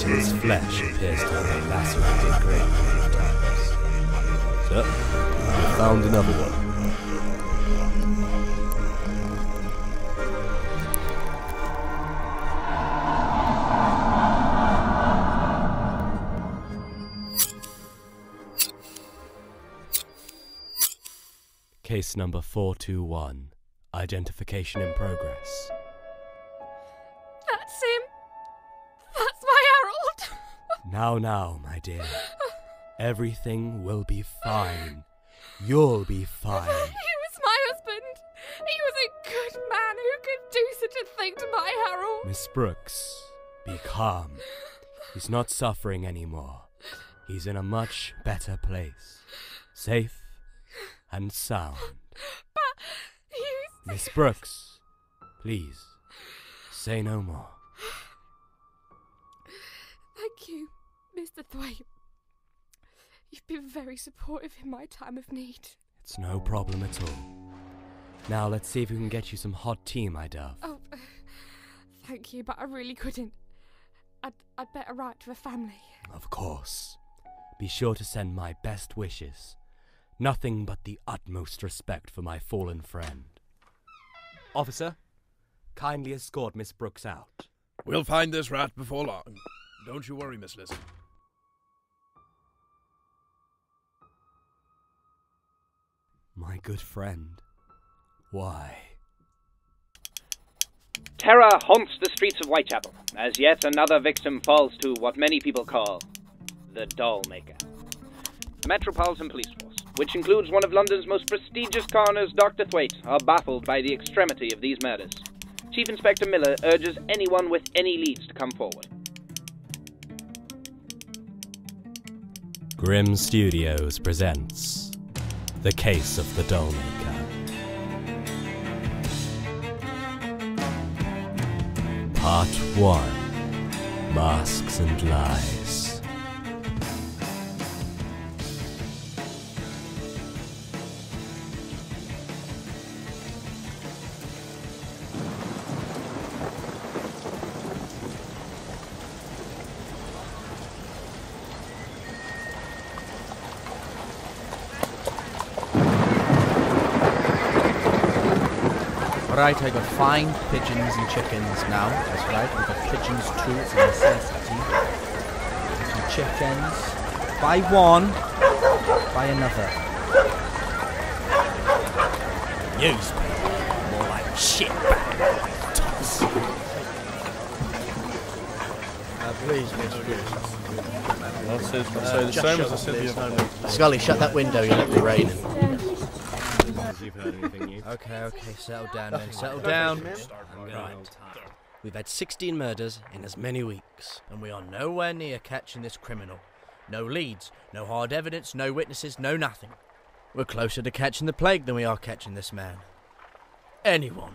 His flesh appears to have been lacerated greatly many times. Sir, we found another one. Case number 421. Identification in progress. That's him. That's my Harold. Now, my dear. Everything will be fine. You'll be fine. He was my husband. He was a good man who could do such a thing to my Harold. Miss Brooks, be calm. He's not suffering anymore. He's in a much better place. Safe and sound. But he's... Miss Brooks, please, say no more. Thank you, Mr. Thwaite. You've been very supportive in my time of need. It's no problem at all. Now let's see if we can get you some hot tea, my dove. Oh, thank you, but I really couldn't. I'd better write to the family. Of course. Be sure to send my best wishes. Nothing but the utmost respect for my fallen friend. Officer, kindly escort Miss Brooks out. We'll find this rat before long. Don't you worry, Miss Listen. My good friend, why? Terror haunts the streets of Whitechapel, as yet another victim falls to what many people call the doll maker. The Metropolitan Police Force, which includes one of London's most prestigious coroners, Dr. Thwaite, are baffled by the extremity of these murders. Chief Inspector Miller urges anyone with any leads to come forward. Grim Studios presents The Case of the Dollmaker. Part 1. Masks and Lies. Right, I got fine pigeons and chickens now. That's right, we got pigeons too, it's a necessity. Some chickens. Buy one, buy another. Newspaper, more like shit. Toss. Please, Miss I'll say the same as I said the other night. Scully, shut that window, you'll let me rain. You've heard anything new? Okay, settle down, men, settle down. Right. We've had 16 murders in as many weeks. And we are nowhere near catching this criminal. No leads, no hard evidence, no witnesses, no nothing. We're closer to catching the plague than we are catching this man. Anyone,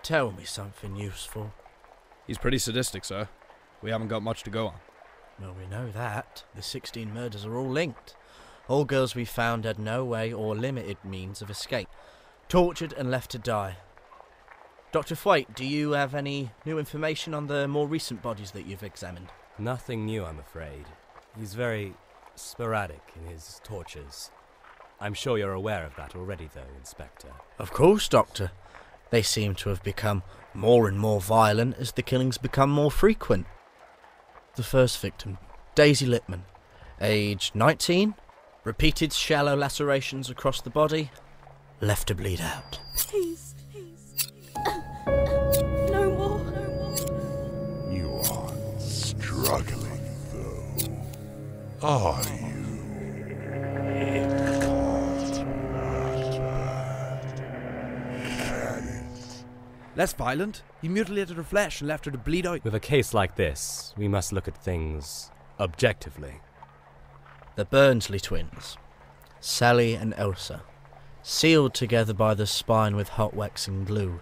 tell me something useful. He's pretty sadistic, sir. We haven't got much to go on. Well, we know that. The 16 murders are all linked. All girls we found had no way or limited means of escape. Tortured and left to die. Dr. Thwaite, do you have any new information on the more recent bodies that you've examined? Nothing new, I'm afraid. He's very sporadic in his tortures. I'm sure you're aware of that already, though, Inspector. Of course, Doctor. They seem to have become more and more violent as the killings become more frequent. The first victim, Daisy Lippman, age 19, repeated shallow lacerations across the body, left to bleed out. Please. No more. You aren't struggling, though, are you? Less violent? He mutilated her flesh and left her to bleed out. With a case like this, we must look at things objectively. The Burnsley twins, Sally and Elsa, sealed together by the spine with hot wax and glue,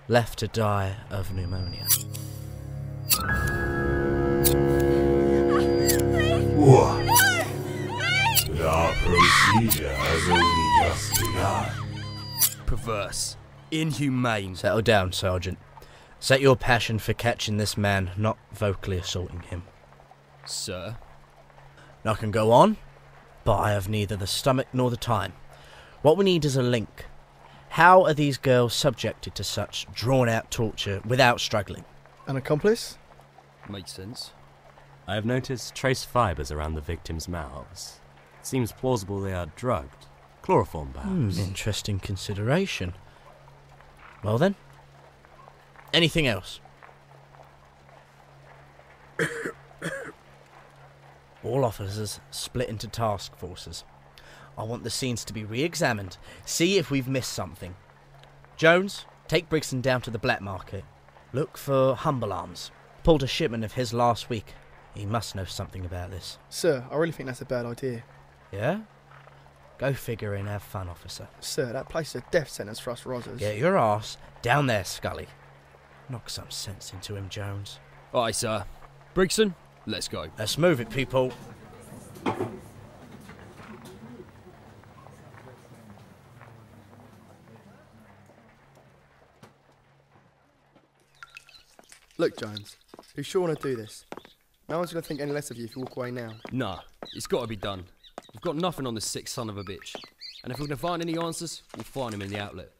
left to die of pneumonia. What? Now proceed. procedure has only just begun. Perverse. Inhumane. Settle down, Sergeant. Set your passion for catching this man, not vocally assaulting him. Sir? I can go on, but I have neither the stomach nor the time. What we need is a link. How are these girls subjected to such drawn-out torture without struggling? An accomplice? Makes sense. I have noticed trace fibres around the victims' mouths. It seems plausible they are drugged. Chloroform, perhaps. Interesting consideration. Well then, anything else? All officers split into task forces. I want the scenes to be re-examined. See if we've missed something. Jones, take Brigson down to the black market. Look for Humble Arms. Pulled a shipment of his last week. He must know something about this. Sir, I really think that's a bad idea. Yeah? Go figure and have fun, officer. Sir, that place is a death sentence for us rozzers. Get your ass down there, Scully. Knock some sense into him, Jones. Aye, sir. Brigson, let's go. Let's move it, people. Look, Jones, you sure want to do this? No one's going to think any less of you if you walk away now. Nah, it's got to be done. We've got nothing on this sick son of a bitch. And if we're going to find any answers, we'll find him in the outlet.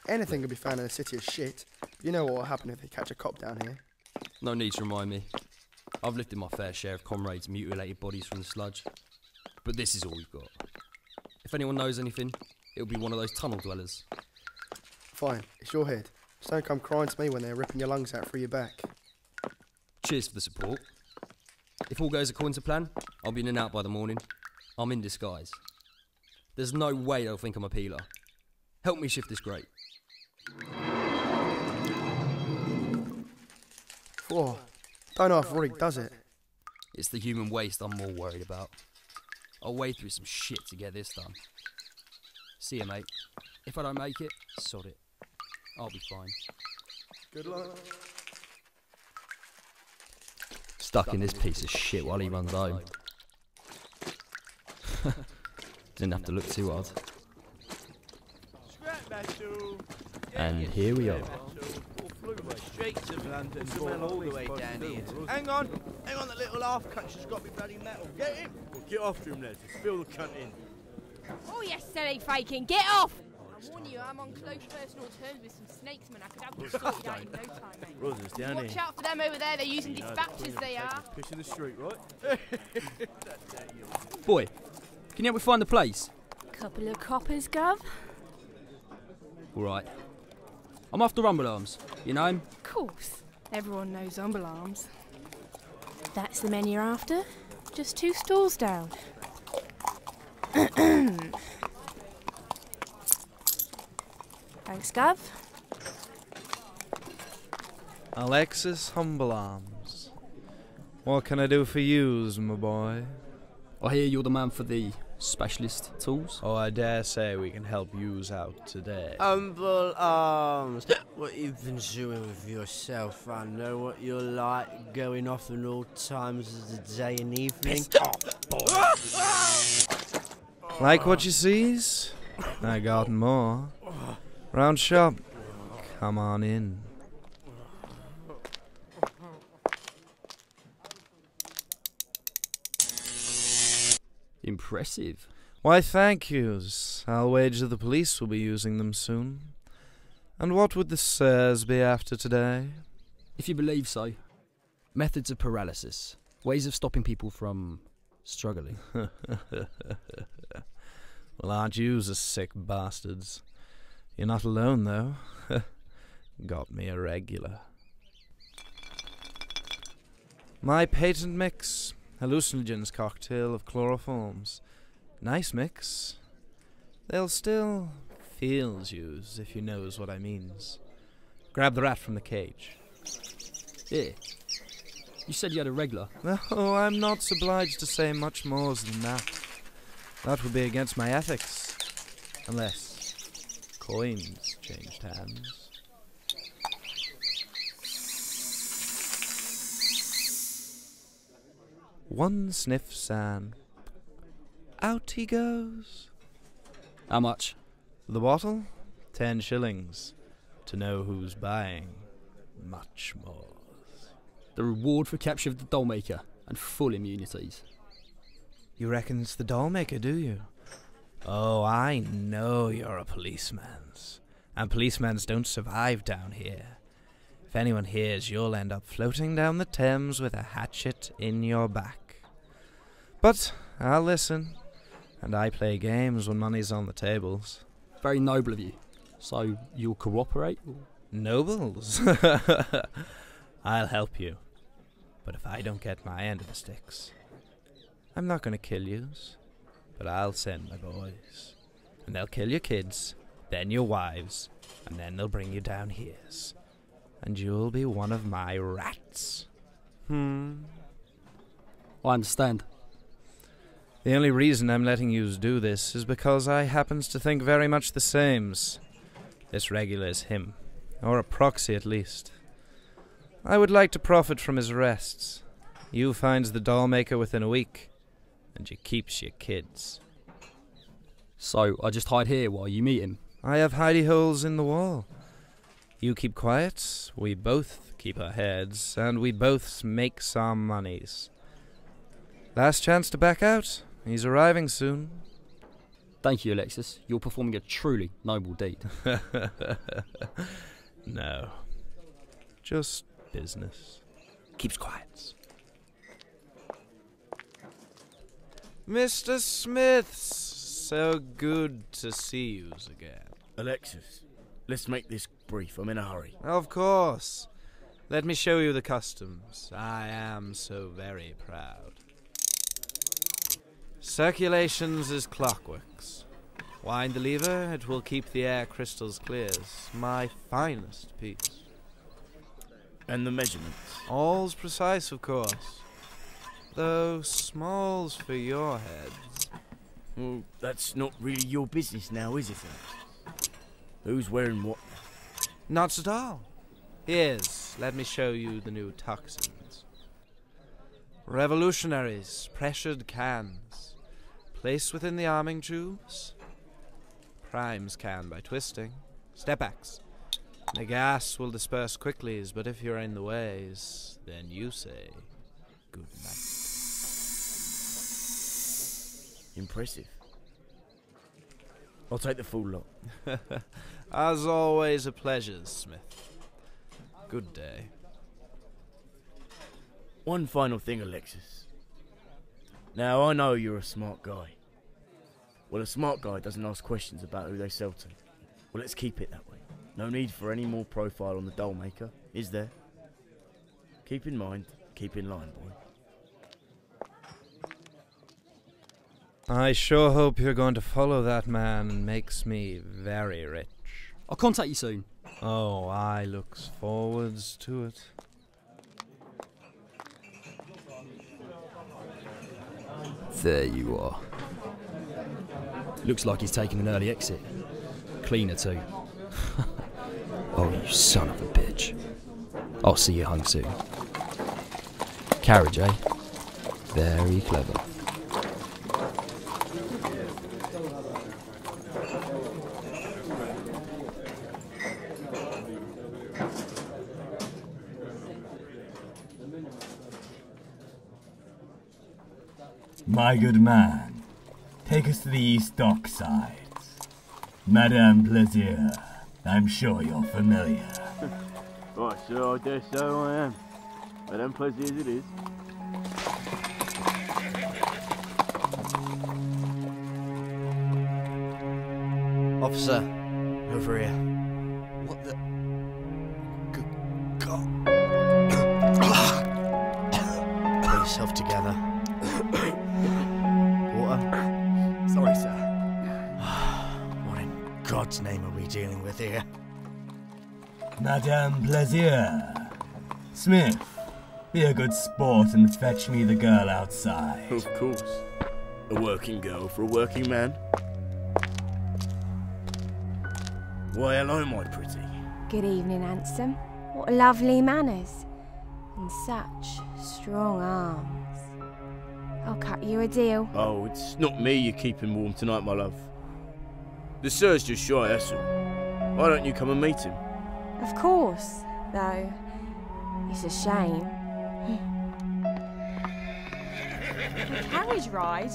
Anything can be found in a city of shit. You know what will happen if they catch a cop down here. No need to remind me. I've lifted my fair share of comrades' mutilated bodies from the sludge. But this is all we've got. If anyone knows anything, it'll be one of those tunnel dwellers. Fine, it's your head. Just don't come crying to me when they're ripping your lungs out through your back. Cheers for the support. If all goes according to plan, I'll be in and out by the morning. I'm in disguise. There's no way they'll think I'm a peeler. Help me shift this grate. Whoa, don't know if Roddy does it. It's the human waste I'm more worried about. I'll wade through some shit to get this done. See ya, mate. If I don't make it, sod it. I'll be fine. Good luck. Stuck in this piece of shit while he runs home. Didn't have to look too hard. And here we are. Streets of London, all the way down here. Hang on, the little half country's got me bloody metal. Get him! Well, get after him, lads. Fill the cunt in. Oh, you silly faking, get off! I warn you, I'm on close personal terms with some snakes, man. I could have them sorted out in no time, mate. Brothers down Watch out for them over there, they're using dispatches, they are. Piss in the street, right? Boy, can you help me find the place? Couple of coppers, Gov. Alright. I'm after Rumble Arms. You know him? Of course. Everyone knows Humble Arms. That's the men you're after? Just 2 stalls down. Thanks, Gov. Alexis Humble Arms. What can I do for yous, my boy? I hear you're the man for the specialist tools. Oh, I dare say we can help yous out today. Humble Arms. What you've been doing with yourself, I know what you're like, going off in all times of the day and evening. Like what you sees? I got more. Round shop. Come on in. Impressive. Why, thank yous. I'll wager the police will be using them soon. And what would the sirs be after today? If you believe so. Methods of paralysis. Ways of stopping people from struggling. Well, aren't yous a sick bastards? You're not alone, though. Got me a regular. My patent mix. Hallucinogens cocktail of chloroforms. Nice mix. They'll still feels yous, if you knows what I means. Grab the rat from the cage. Yeah. You said you had a regular. Oh, I'm not obliged to say much more than that. That would be against my ethics. Unless coins changed hands. One sniff, San. out he goes. How much? The bottle? 10 shillings. To know who's buying, much more. The reward for capture of the dollmaker and full immunities. You reckon it's the dollmaker, do you? Oh, I know you're a policeman's. And policemen's don't survive down here. If anyone hears, you'll end up floating down the Thames with a hatchet in your back. But I'll listen, and I play games when money's on the tables. Very noble of you. So you'll cooperate? Nobles? I'll help you. But if I don't get my end of the sticks, I'm not going to kill yous, but I'll send my boys. And they'll kill your kids, then your wives, and then they'll bring you down here's. And you'll be one of my rats. I understand. The only reason I'm letting yous do this is because I happens to think very much the same's. This regulars him, or a proxy at least. I would like to profit from his arrests. You finds the dollmaker within a week, and you keeps your kids. So I just hide here while you meet him? I have hidey holes in the wall. You keep quiet, we both keep our heads, and we both make some monies. Last chance to back out. He's arriving soon. Thank you, Alexis. You're performing a truly noble deed. No. Just business. Keeps quiet. Mr. Smiths, so good to see yous again. Alexis, let's make this brief. I'm in a hurry. Of course. Let me show you the customs. I am so very proud. Circulations is clockworks. Wind the lever, it will keep the air crystals clears. My finest piece. And the measurements? All's precise, of course. Though smalls for your heads. Well, that's not really your business now, is it? Who's wearing what? Not at all. Here's, let me show you the new toxins. Revolutionaries, pressured cans. Placed within the arming tubes. Primes can by twisting. Step backs. The gas will disperse quickly, but if you're in the ways, then you say good night. Impressive. I'll take the full lot. As always, a pleasure, Smith. Good day. One final thing, Alexis. Now, I know you're a smart guy. Well, a smart guy doesn't ask questions about who they sell to. Well, let's keep it that way. No need for any more profile on the dollmaker, is there? Keep in mind, keep in line, boy. I sure hope you're going to follow that man. Makes me very rich. I'll contact you soon. Oh, I looks forwards to it. There you are. Looks like he's taking an early exit. Cleaner too. Oh, you son of a bitch. I'll see you home soon. Carriage, eh? Very clever. My good man, take us to the East Dock sides. Madame Plaisir, I'm sure you're familiar. Oh, sure, I dare so I am. Madame Plaisir as it is. Officer, over here. What the... Good God. Pull yourself together. Water? Sorry, sir. What in God's name are we dealing with here? Madame Plaisir. Smith, be a good sport and fetch me the girl outside. Of course. A working girl for a working man. Why, hello, my pretty. Good evening, handsome. What lovely manners. And such strong arms. I'll cut you a deal. Oh, it's not me you're keeping warm tonight, my love. The sir's just shy, that's all. Why don't you come and meet him? Of course, though. It's a shame. A carriage ride?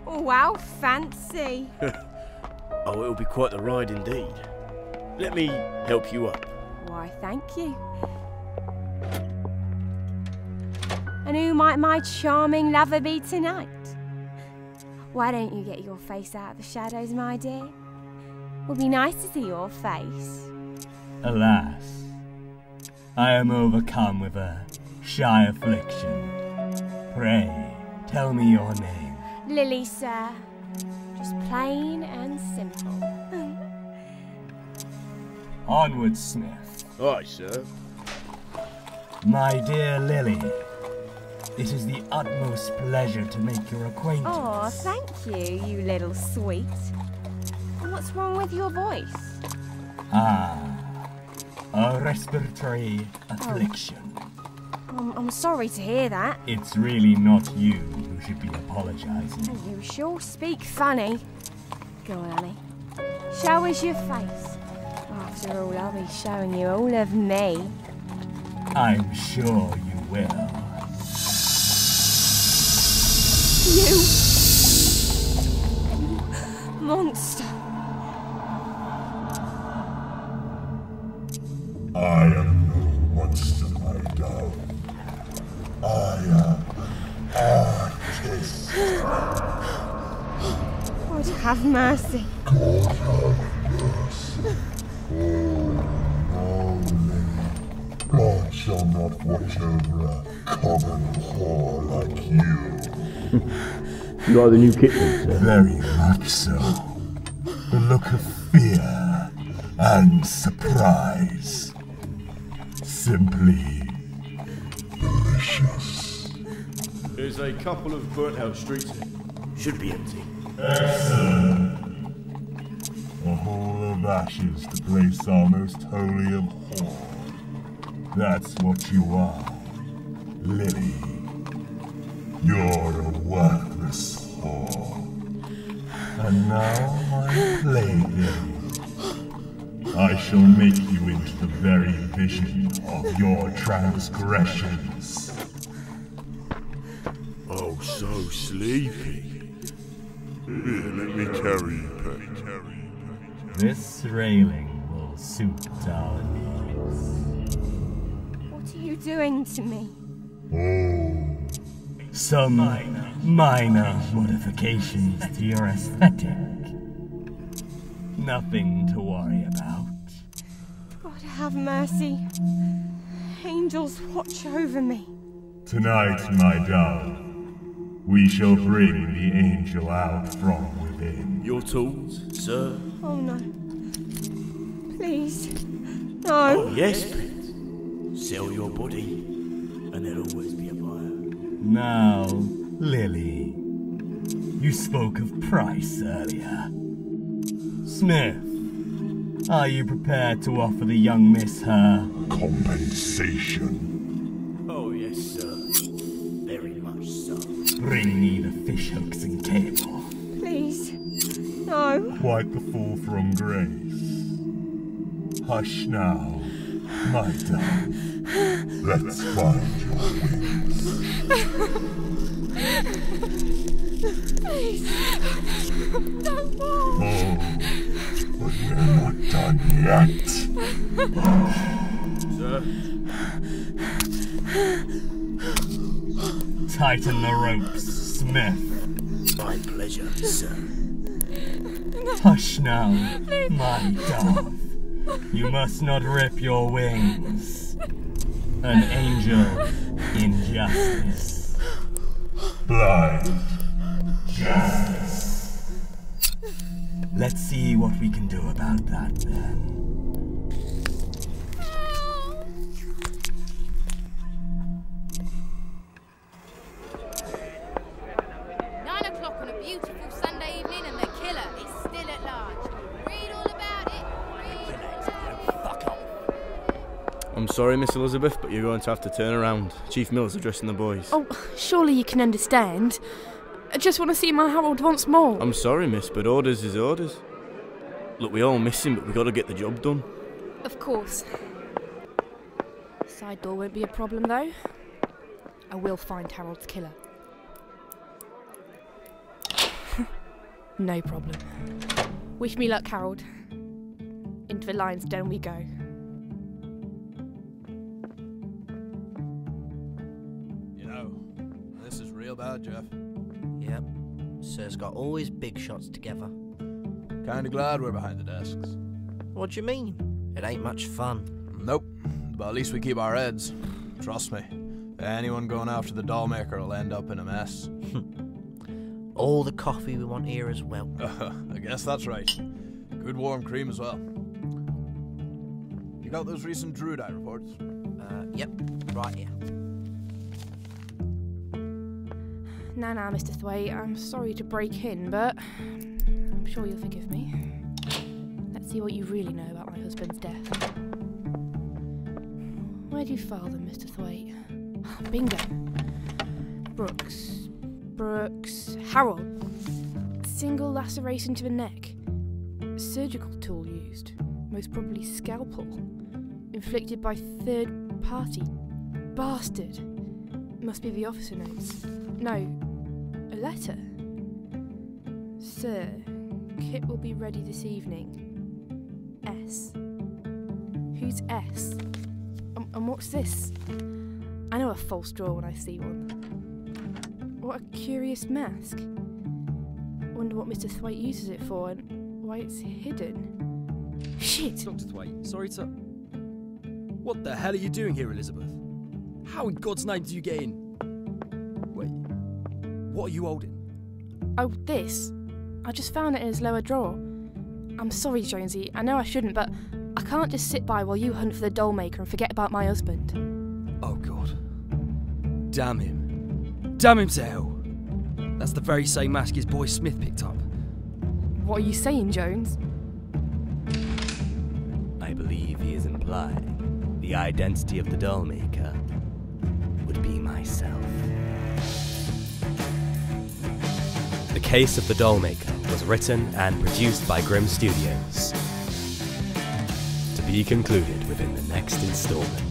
Oh, wow, fancy. Oh, it'll be quite the ride indeed. Let me help you up. Why, thank you. And who might my charming lover be tonight? Why don't you get your face out of the shadows, my dear? Would be nice to see your face. Alas, I am overcome with a shy affliction. Pray, tell me your name. Lily, sir. Just plain and simple. Onward, Smith. Aye, sir. My dear Lily, it is the utmost pleasure to make your acquaintance. Oh, thank you, you little sweet. And what's wrong with your voice? A respiratory affliction. I'm sorry to hear that. It's really not you who should be apologizing. You sure speak funny. Go on, Ellie. Show us your face. After all, I'll be showing you all of me. I'm sure you will. You monster. I am no monster, my dove. I am artist. God have mercy. God have mercy. Oh, no, Lily. God shall not watch over a common whore like you. You are the new kitten, sir. Very much so. The look of fear and surprise. Simply delicious. There's a couple of burnt out streets here. Should be empty. Excellent. A hole of ashes to place our most holy of whore. That's what you are, Lily. You're a worthless whore. And now, my plaything, I shall make you into the very vision of your transgressions. Oh, so sleepy. Here, let me carry you, pet. This railing will suit our needs. What are you doing to me? Oh. Some minor modifications to your aesthetic. Nothing to worry about. God have mercy. Angels watch over me. Tonight, my dove, we shall bring the angel out from within. Your tools, sir? Oh no. Please. No. Oh, yes, pet. Sell your body, and there'll always be a buyer. Now, Lily, you spoke of price earlier. Smith, are you prepared to offer the young miss her compensation? Oh, yes, sir. Very much so. Bring me the fish hooks and cable. Please. No. Quite the fall from grace. Hush now, my dove. Let's find your wings. Please. Don't fall. Oh, but we're not done yet. Sir? Tighten the ropes, Smith. My pleasure, sir. Hush now, my dove. You must not rip your wings. An angel in justice. Blind justice. Let's see what we can do about that then. On a beautiful Sunday evening and the killer is still at large. Read all about it. I'm sorry, Miss Elizabeth, but you're going to have to turn around. Chief Miller's addressing the boys. Oh, surely you can understand. I just want to see my Harold once more. I'm sorry, miss, but orders is orders. Look, we all miss him, but we got to get the job done. Of course. Side door won't be a problem, though. I will find Harold's killer. No problem. Wish me luck, Harold. Into the lion's den we go. You know, this is real bad, Jeff. Yep. Sir's got all his big shots together. Kinda glad we're behind the desks. What do you mean? It ain't much fun. Nope. But at least we keep our heads. Trust me. Anyone going after the doll maker will end up in a mess. All the coffee we want here as well. I guess that's right. Good warm cream as well. You got those recent Druid Eye reports? Yep. Right here. Now, Mr. Thwaite, I'm sorry to break in, but I'm sure you'll forgive me. Let's see what you really know about my husband's death. Where do you file them, Mr. Thwaite? Bingo. Brooks. Harold. Single laceration to the neck. Surgical tool used. Most probably scalpel. Inflicted by third party. Bastard. Must be the officer notes. No. A letter. Sir, kit will be ready this evening. S. Who's S? And what's this? I know a false draw when I see one. What a curious mask. Wonder what Mr. Thwaite uses it for and why it's hidden. Shit! Dr. Thwaite, sorry to... What the hell are you doing here, Elizabeth? How in God's name did you get in? Wait, what are you holding? Oh, this? I just found it in his lower drawer. I'm sorry, Jonesy, I know I shouldn't, but I can't just sit by while you hunt for the doll maker and forget about my husband. Oh, God. Damn him. Damn him to hell. That's the very same mask his boy Smith picked up. What are you saying, Jones? I believe he is implying the identity of the doll maker would be myself. The Case of the Doll Maker was written and produced by Grimm Studios. To be concluded within the next installment.